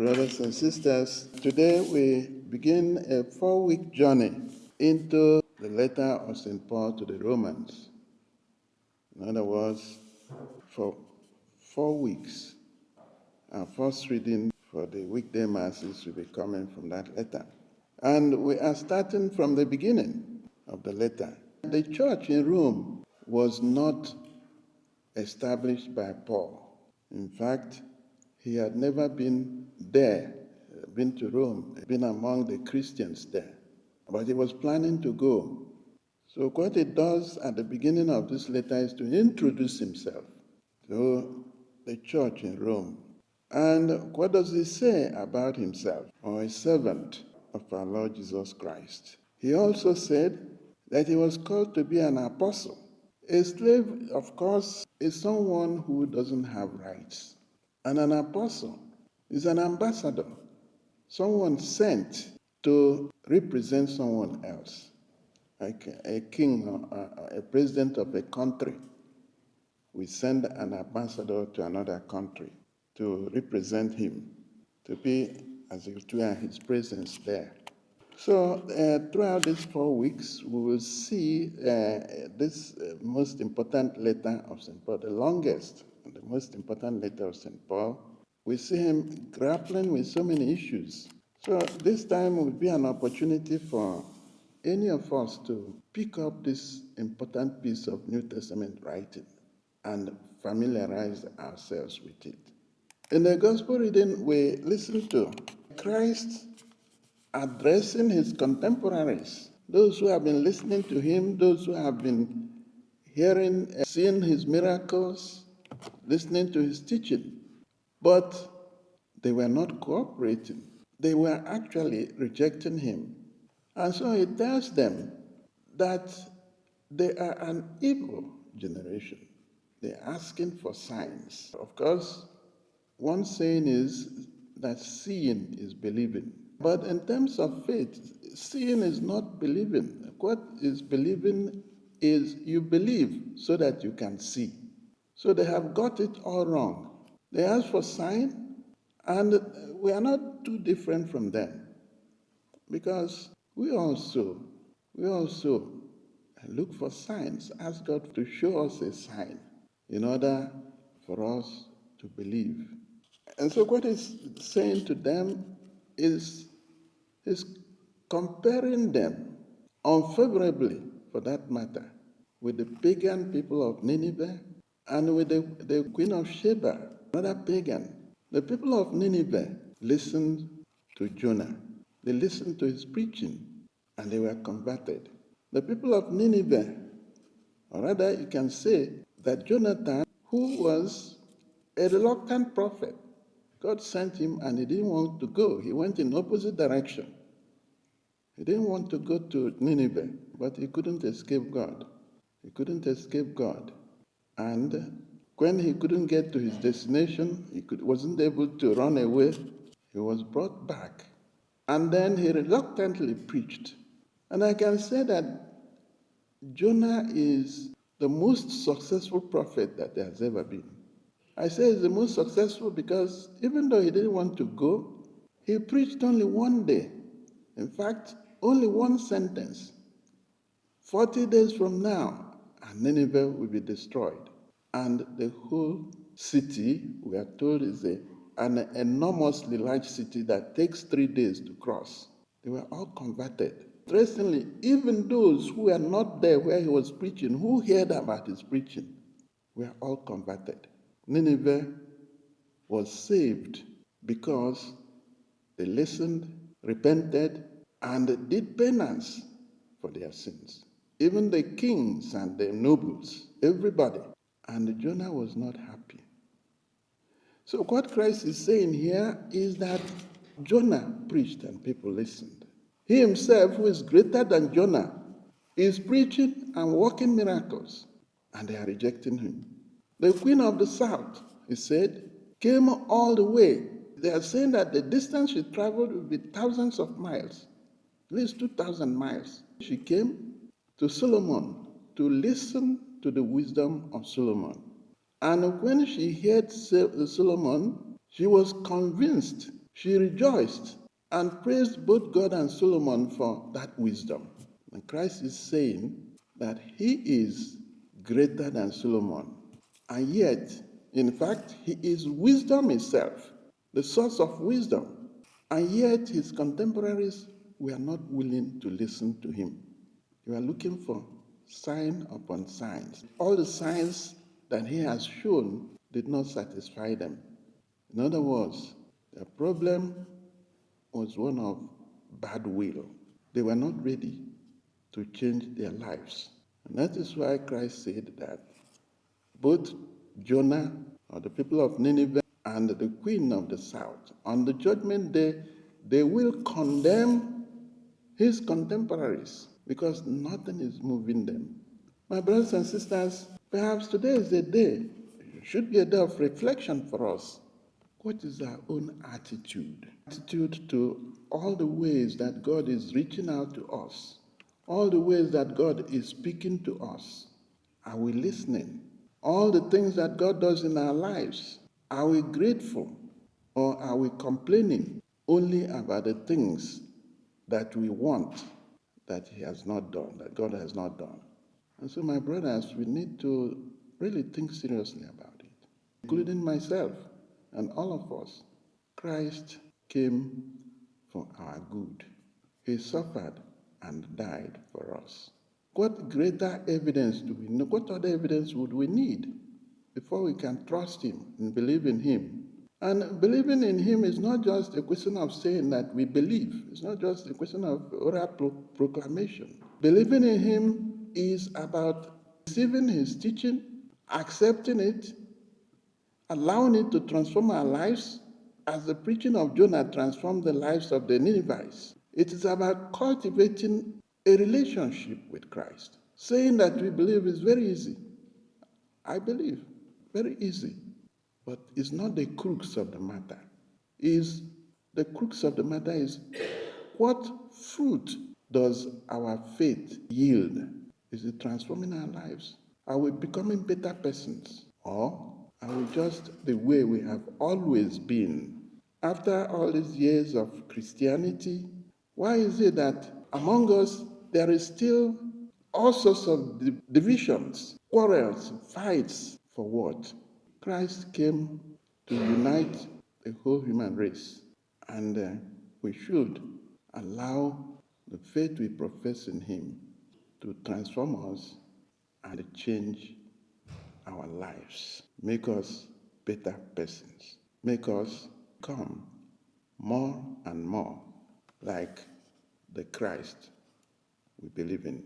Brothers and sisters, today we begin a 4-week journey into the letter of St. Paul to the Romans. In other words, for 4 weeks, our first reading for the weekday masses will be coming from that letter. And we are starting from the beginning of the letter. The church in Rome was not established by Paul. In fact, he had never been there, been to Rome, been among the Christians there. But he was planning to go. So what he does at the beginning of this letter is to introduce himself to the church in Rome. And what does he say about himself? Or a servant of our Lord Jesus Christ. He also said that he was called to be an apostle. A slave, of course, is someone who doesn't have rights. And an apostle is an ambassador, someone sent to represent someone else, like a king or a president of a country. We send an ambassador to another country to represent him, to be, as it were, his presence there. So throughout these 4 weeks, we will see this most important letter of St. Paul, the longest and the most important letter of St. Paul. We see him grappling with so many issues. So this time will be an opportunity for any of us to pick up this important piece of New Testament writing and familiarize ourselves with it. In the Gospel reading, we listen to Christ addressing his contemporaries, those who have been listening to him, those who have been hearing, seeing his miracles, listening to his teaching. But they were not cooperating. They were actually rejecting him. And so he tells them that they are an evil generation. They're asking for signs. Of course, one saying is that seeing is believing. But in terms of faith, seeing is not believing. What is believing is you believe so that you can see. So they have got it all wrong. They ask for sign, and we are not too different from them, because we also look for signs, ask God to show us a sign in order for us to believe. And so what he's saying to them is comparing them unfavorably, for that matter, with the pagan people of Nineveh and with the queen of Sheba, another pagan. The people of Nineveh listened to Jonah. They listened to his preaching, and they were converted. The people of Nineveh, or rather you can say that Jonathan, who was a reluctant prophet, God sent him and he didn't want to go. He went in opposite direction. He didn't want to go to Nineveh, but he couldn't escape God. He couldn't escape God. And when he couldn't get to his destination, wasn't able to run away, he was brought back. And then he reluctantly preached. And I can say that Jonah is the most successful prophet that there has ever been. I say he's the most successful because even though he didn't want to go, he preached only one day. In fact, only one sentence. 40 days from now, and Nineveh will be destroyed. And the whole city, we are told, is an enormously large city that takes 3 days to cross. They were all converted. Interestingly, even those who were not there where he was preaching, who heard about his preaching, were all converted. Nineveh was saved because they listened, repented, and did penance for their sins. Even the kings and the nobles, everybody. And Jonah was not happy. So what Christ is saying here is that Jonah preached and people listened. He himself, who is greater than Jonah, is preaching and working miracles, and they are rejecting him. The queen of the south, he said, came all the way. They are saying that the distance she traveled would be thousands of miles, at least 2,000 miles. She came to Solomon to listen to the wisdom of Solomon. And when she heard Solomon, she was convinced She rejoiced and praised both God and Solomon for that wisdom. And Christ is saying that he is greater than Solomon. And yet, in fact, he is wisdom itself, the source of wisdom. And yet, his contemporaries were not willing to listen to him. They were looking for sign upon signs. All the signs that he has shown did not satisfy them. In other words, the problem was one of bad will. They were not ready to change their lives. And that is why Christ said that both Jonah, or the people of Nineveh, and the queen of the south, on the judgment day, they will condemn his contemporaries because nothing is moving them. My brothers and sisters, perhaps today is a day, it should be a day of reflection for us. What is our own attitude? Attitude to all the ways that God is reaching out to us, all the ways that God is speaking to us. Are we listening? All the things that God does in our lives, are we grateful? Or are we complaining only about the things that we want that He has not done, that God has not done? And so, my brothers, we need to really think seriously about it, including myself and all of us. Christ came for our good. He suffered and died for us. What greater evidence do we know? What other evidence would we need before we can trust Him and believe in Him? And believing in Him is not just a question of saying that we believe. It's not just a question of oral proclamation. Believing in Him is about receiving His teaching, accepting it, allowing it to transform our lives as the preaching of Jonah transformed the lives of the Ninevites. It is about cultivating a relationship with Christ. Saying that we believe is very easy. I believe, very easy. But it's not the crux of the matter. The crux of the matter is what fruit does our faith yield? Is it transforming our lives? Are we becoming better persons? Or are we just the way we have always been? After all these years of Christianity, why is it that among us there is still all sorts of divisions, quarrels, fights? For what? Christ came to unite the whole human race, and we should allow the faith we profess in Him to transform us and change our lives, make us better persons, make us come more and more like the Christ we believe in.